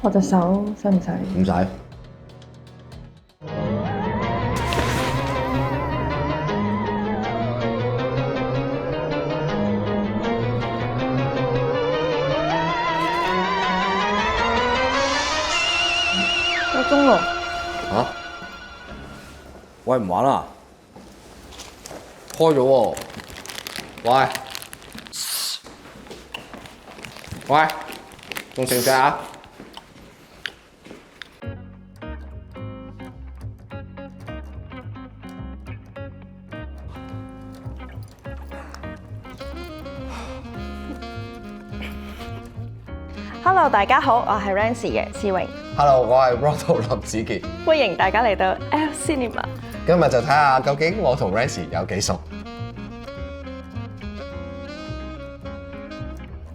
我隻手使唔使？唔使。夠鐘咯。嚇？喂，唔玩啦？開咗喎。喂，喂，仲食唔食啊？Hello， 大家好，我係 Rancy 嘅思穎， Hello， 我係 Roto 林子傑。歡迎大家嚟到 L Cinema。今日就睇下究竟我同 Rancy 有幾熟。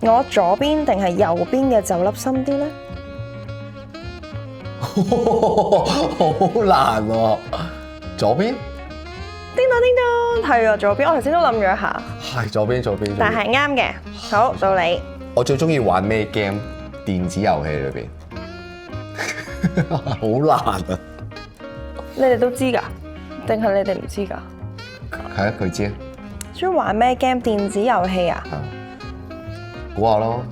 我左邊定係右邊嘅就粒深啲咧？好難喎。左邊？叮當叮當，係啊，左邊。我頭先都諗咗一下，係左邊。但係啱嘅。好，到你。我最中意玩咩 game？電子遊戲裏邊，好難啊！你哋都知㗎，定係你哋唔知㗎？係啊，佢知啊。中意玩咩 game？電子遊戲啊？估下咯。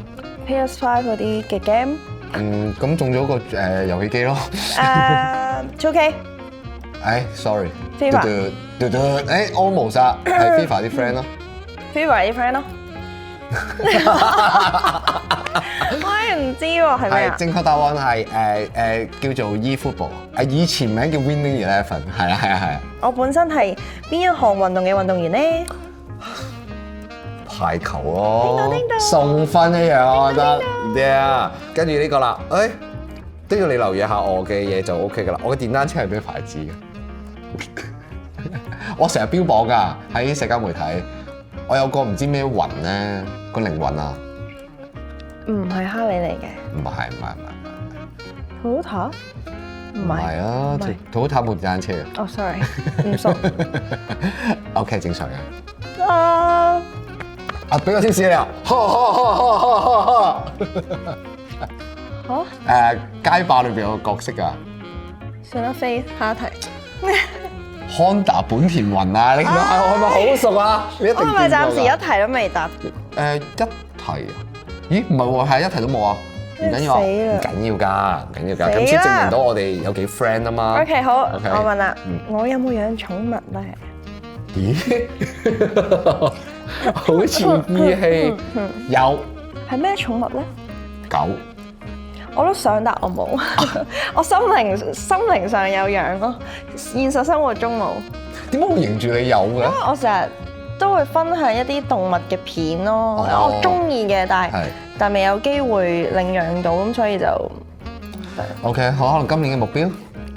PS5 嗰啲嘅 game？咁中咗個遊戲機咯。2K。sorry。 FIFA。almost 啊，係 FIFA 啲 friend 咯。FIFA 啲 friend 咯。我唔知喎，係咩啊？正確答案係叫做 eFootball， 以前名叫 Winning 11，係啊。我本身係邊一項運動嘅運動員咧？排球咯，叮當送分一樣我覺得。Yeah， 跟住呢個啦，都要你留意下我嘅嘢就 OK 噶啦。我嘅電單車係咩牌子嘅？我成日標榜㗎喺社交媒體。我有個唔知咩雲咧，個靈魂啊，唔係哈利嚟嘅。唔係。Toyota？唔係啊，Toyota冇電單車嘅。哦，sorry， 唔熟。OK， 正常嘅。啊！俾個貼士你啊！街霸裏邊有個角色㗎。算啦，飛下一題。Honda 本田雲啊，你見到我係咪好熟啊？你一定見過㗎。我係咪暫時一題都未答？一題啊？咦，唔係喎，係一題都冇啊！唔緊要啊，唔緊要㗎，咁先證明到我哋有幾 friend 啊嘛。OK， 好，我問啦，我有冇養寵物咧？咦？好似意氣有。係咩寵物咧？狗。我都想，但我冇。我心靈上有養咯，現實生活中冇。點解會認住你有嘅？因為我成日都會分享一啲動物嘅片咯，我中意嘅，但未有機會領養到，咁所以就 OK， 好，可能今年嘅目標。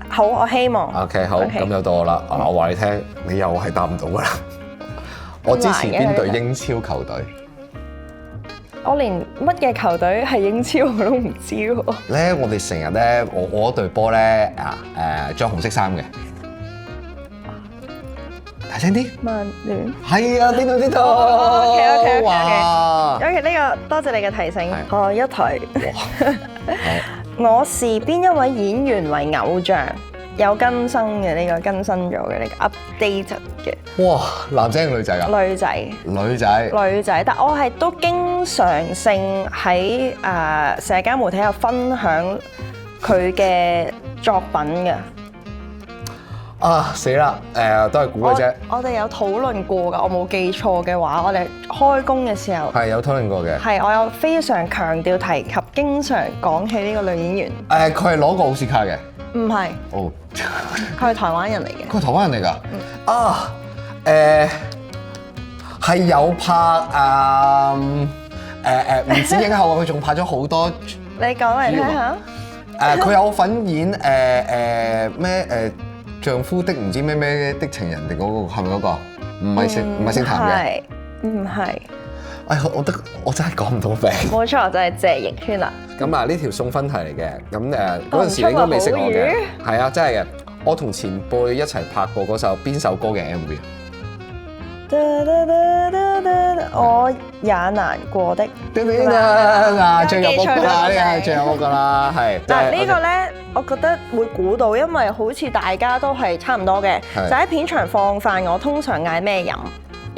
好，我希望。OK， 好，咁就到我啦。我話你聽，你又係答唔到㗎啦。我支持邊隊英超球隊？我連乜嘢球隊係英超我都唔知喎。咧，我哋成日咧，我隊波咧着紅色衫嘅。大聲啲。曼聯。係啊，呢度。OK。哇。OK，呢個多謝你嘅提醒。下一題。哇。我視邊一位演員為偶像？有更新嘅呢個更新咗嘅呢個 updated 嘅。哇，男仔定女仔㗎？女仔。女仔，但我係都經常性喺社交媒體有分享佢嘅作品嘅。死啦！都係估嘅啫。我哋有討論過㗎，我冇記錯嘅話，我哋開工嘅時候係有討論過嘅。係，我有非常強調提及，經常講起呢個女演員。佢係攞過奧斯卡嘅。唔係。哦。佢係台灣人嚟嘅。佢係台灣人嚟㗎。係有拍唔止影后啊，佢仲拍咗好多。你講嚟聽下。佢有份演咩丈夫的唔知咩咩的情人定嗰個係咪嗰個？唔係姓譚嘅。唔係。我真係講唔到名。冇錯，就係謝盈萱啦。咁啊，呢條送分題嚟嘅。咁嗰陣時你應該未識我嘅。係啊，真係嘅。我同前輩一齊拍過嗰首邊首歌嘅 MV？我也難過的。最有嗰個啦，呢個係最有嗰個啦，係。嗱呢個咧，我覺得會估到，因為好似大家都係差唔多嘅，就喺片場放飯，我通常嗌咩飲？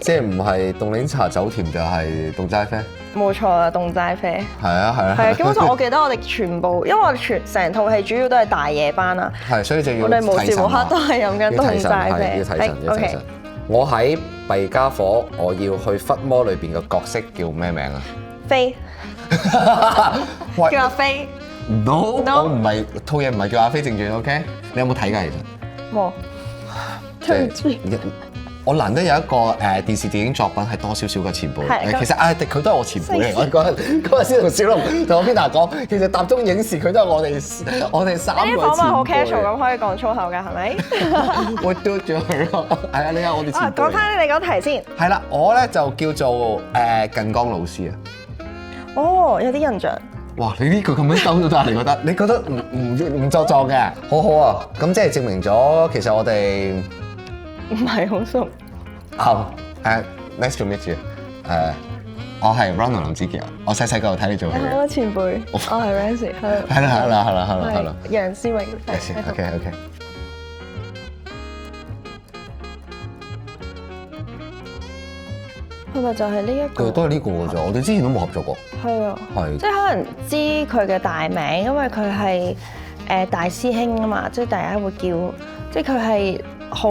即係唔係凍檸茶走甜就係凍齋啡？冇錯啦，凍齋啡。係啊係啊。係啊，基本上我記得我哋全部，因為我哋成套戲主要都係大夜班啊。係，所以就要我哋無時無刻都係飲緊凍齋啡。要提神，要提神。我喺弊家伙，我要去忽魔裏邊嘅角色叫咩名啊？飛。叫阿飛。No， 我唔係套嘢唔係叫阿飛正傳 ，OK？ 你有冇睇㗎？其實冇。即係我難得有一個電視電影作品係多少少嘅前輩。其實阿迪佢都係我前輩嚟。我嗰日先同小龍同我 Peter 講，其實集中影視佢都係我哋三個前輩。呢啲訪問好 casual 咁可以講粗口㗎，係咪？我嘟咗佢咯。係啊，你係我哋前輩。講翻你嗰題先。係啦，我咧就叫做近江老師啊。哦，有啲印象。哇！你呢句咁樣兜都得，你覺得唔作狀嘅，好好啊！咁即係證明咗其實我哋唔係好熟。Nice to meet you。我係 Ronald 林子傑，我細細個睇你做戲嘅。好啊，前輩。我係 Rancy。係啦。楊思榮。OK。係咪就係呢一個？都係呢個㗎咋，我哋之前都冇合作過。係啊，即係可能知佢嘅大名，因為佢係大師兄啊嘛，即係大家會叫，即係佢係好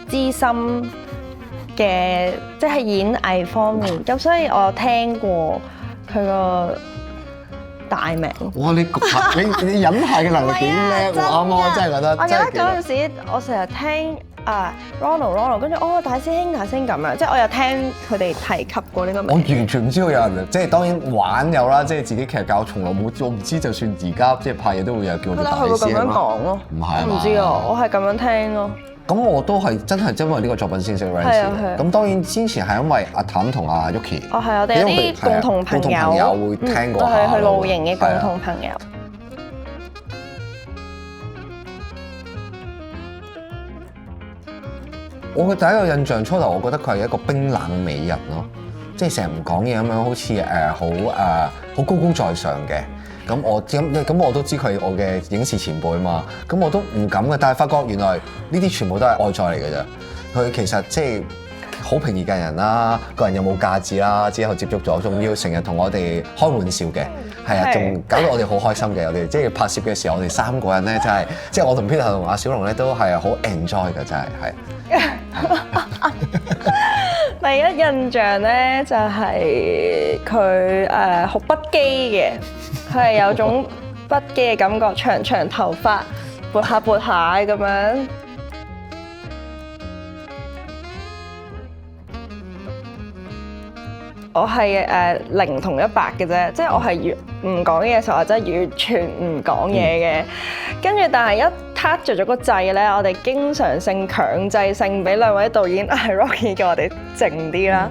資深嘅，即係演藝方面，咁所以我聽過佢個大名。哇！你忍下嘅能力幾叻喎，啱啱我真係覺得。我記得嗰陣時，我成日聽。Ronald， 跟住大師兄咁樣，即係我有聽佢哋提及過呢個名。我完全唔知道有人，即係當然玩有啦，即係自己劇教，從來冇，我唔知就算而家即係拍嘢都會有叫我哋大師兄。佢會咁樣講咯，唔係啊？唔知啊，我係咁樣聽咯。咁我都係真係因為呢個作品先識 Rancy。咁當然之前係因為阿譚同阿 Yuki。哦，係我哋有啲共同朋友會聽過下。都係去露營嘅共同朋友。我嘅第一個印象初頭，我覺得佢係一個冰冷美人咯，即係成日唔講嘢咁樣，好似好高高在上嘅。咁我都知佢係我嘅影視前輩嘛，咁我都唔敢嘅。但係發覺原來呢啲全部都係外在嚟嘅啫。佢其實即係好平易近人啦，個人又冇架子啦，之後接觸咗，仲要成日同我哋開玩笑嘅，係啊，仲搞到我哋好開心嘅。我哋即係拍攝嘅時候，我哋三個人咧真係，即係我同 Peter 同阿小龍咧都係好 enjoy 嘅，真係係。第一印象咧就係佢好不羈嘅，佢係有種不羈嘅感覺，長頭髮，撥下咁樣。我係0同100嘅啫，即係我係唔講嘢嘅時候，我真係完全唔講嘢嘅。跟住但係一撻着咗個掣咧，我哋經常性強制性俾兩位導演係 Rocky 叫我哋靜啲啦。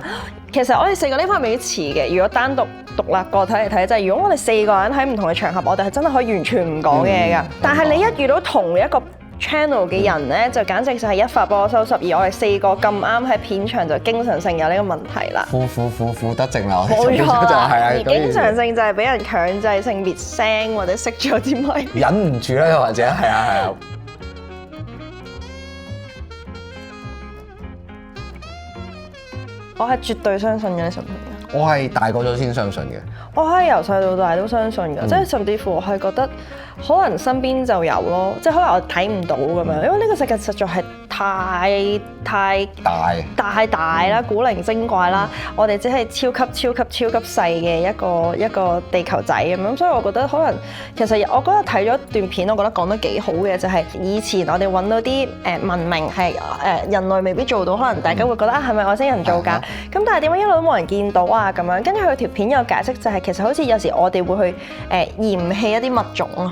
其實我哋4個呢方面有啲似嘅。如果單獨立個體嚟睇，就係如果我哋4個人喺唔同嘅場合，我哋係真係可以完全唔講嘢㗎。但係你一遇到同一個 channel 嘅人咧，就簡直就係一發幫我收拾。而我哋4個咁啱喺片場，就經常性有呢個問題啦。負得正啦，冇錯啦。而經常性就係俾人強制性滅聲或者熄咗支咪，忍唔住啦，又或者係啊。我係絕對相信嘅，你信唔信？我係大個咗先相信嘅。我係由細到大都相信嘅，即係甚至乎我係覺得可能身邊就有咯，即係可能我睇唔到咁樣，因為呢個世界實在係太大啦，古靈精怪啦，我哋只係超級細嘅一個地球仔咁樣，所以我覺得可能其實我覺得睇咗段片，我覺得講得幾好嘅就係以前我哋揾到啲文明係人類未必做到，可能大家會覺得係咪外星人做㗎？咁但係點解一路都冇人見到啊？咁樣跟住佢條片有解釋就係其實好似有時我哋會去嫌棄一啲物種咯。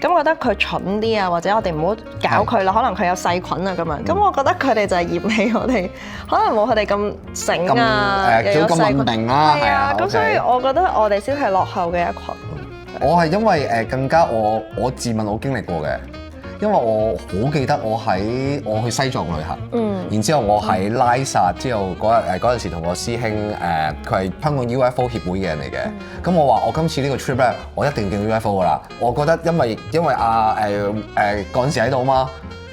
咁覺得佢蠢啲啊，或者我哋唔好搞佢啦，可能佢有細菌啊咁樣。咁我覺得佢哋就係嫌棄我哋，可能冇佢哋咁醒啊，又有細菌啦。係啊，咁所以我覺得我哋先係落後嘅一群。我係因為更加我自問我經歷過嘅，因為我好記得我去西藏旅行，然之後我喺拉薩之後嗰陣時同個師兄佢係香港 UFO 協會嘅人嚟嘅，咁我話我今次呢個 trip 咧，我一定見到 UFO 噶啦，我覺得因為嗰陣時喺度嘛，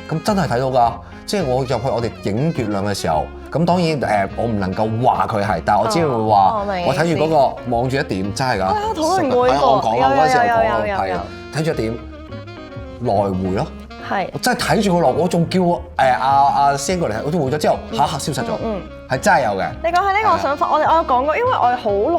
咁真係睇到㗎，即係我入去我哋影月亮嘅時候。咁當然我唔能夠話佢係，但係我只會話我睇住嗰個望住一點，真係㗎。討論過呢個，我講啊，嗰陣時我講係睇住一點來回咯。係，我真係睇住佢落，我仲叫阿師兄過嚟睇，我都回咗之後下消失咗，係真係有嘅。你講起呢個我想法，我有講過，因為我哋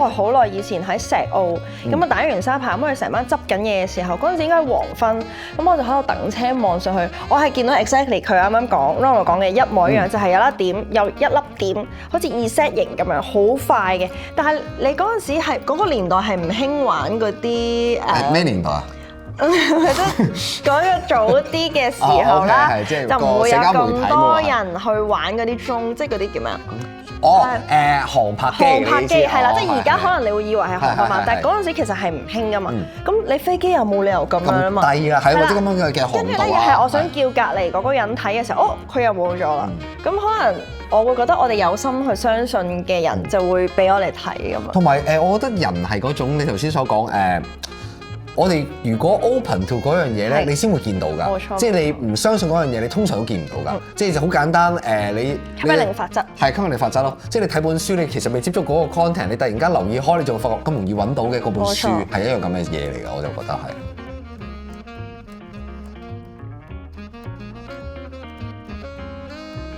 好耐以前喺石澳咁啊打完沙排，咁我哋成班執緊嘢嘅時候，嗰陣時應該係黃昏，咁我就喺度等車望上去，我係見到 exactly 佢啱啱講 Ronald 講嘅一模一樣，就係有一粒點，好似 Z 形咁樣，好快嘅。但係你嗰陣時係嗰個年代係唔興玩嗰啲咩年代啊？都講咗早啲嘅時候啦，就唔會有咁多人去玩嗰啲鐘，即係嗰啲叫咩啊？航拍機係啦，即係而家可能你會以為係航拍嘛，但係嗰陣時其實係唔興噶嘛。咁你飛機又冇理由咁樣啊嘛。低啊，係嗰啲咁樣嘅航道啊。跟住咧，又係我想叫隔離嗰個人睇嘅時候，佢又冇咗啦。咁可能我會覺得我哋有心去相信嘅人就會俾我哋睇噶嘛。同埋我覺得人係嗰種你頭先所講我哋如果 open to 嗰樣嘢咧，你先會見到㗎。冇錯。即係你唔相信嗰樣嘢，你通常都見唔到㗎。即係就好簡單你吸引力法則係吸引力法則咯。即係你睇本書，你其實未接觸嗰個 content，你突然間留意開，你就會發覺咁容易揾到嘅嗰本書係一樣咁嘅嘢嚟㗎。我就覺得係。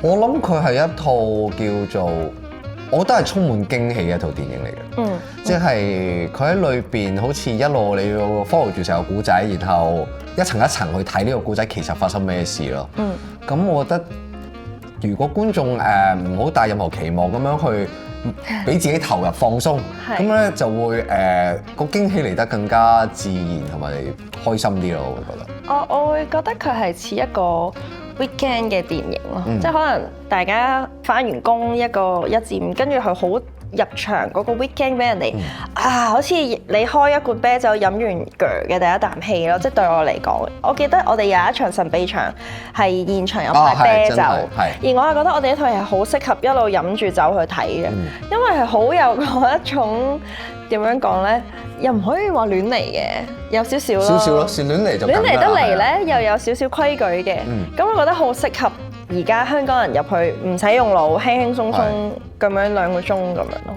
我諗佢係一套叫做。我覺得係充滿驚喜嘅一套電影嚟嘅，即係佢喺裏邊好似一路你要 follow 住成個故仔，然後一層一層去睇呢個故仔其實發生咩事咯。咁我覺得如果觀眾唔好帶任何期望咁樣去俾自己投入放鬆，咁咧就會個驚喜嚟得更加自然同埋開心啲咯。我會覺得。我會覺得佢係似一個weekend 嘅電影咯，即係可能大家返完工一至五，跟住佢好入場嗰個 weekend 俾人哋好似你開一罐啤酒飲完嘅第一啖氣咯，即係對我嚟講，我記得我哋有一場神秘場係現場有派啤酒，而我係覺得我哋呢套係好適合一路飲住酒去睇嘅，因為係好有嗰一種點樣講咧，又唔可以話亂嚟嘅，有少少咯。少少咯，是亂嚟就亂嚟得嚟咧，又有少少規矩嘅，咁我覺得好適合而家香港人入去，唔使用腦，輕輕鬆鬆咁樣2個鐘咁樣咯。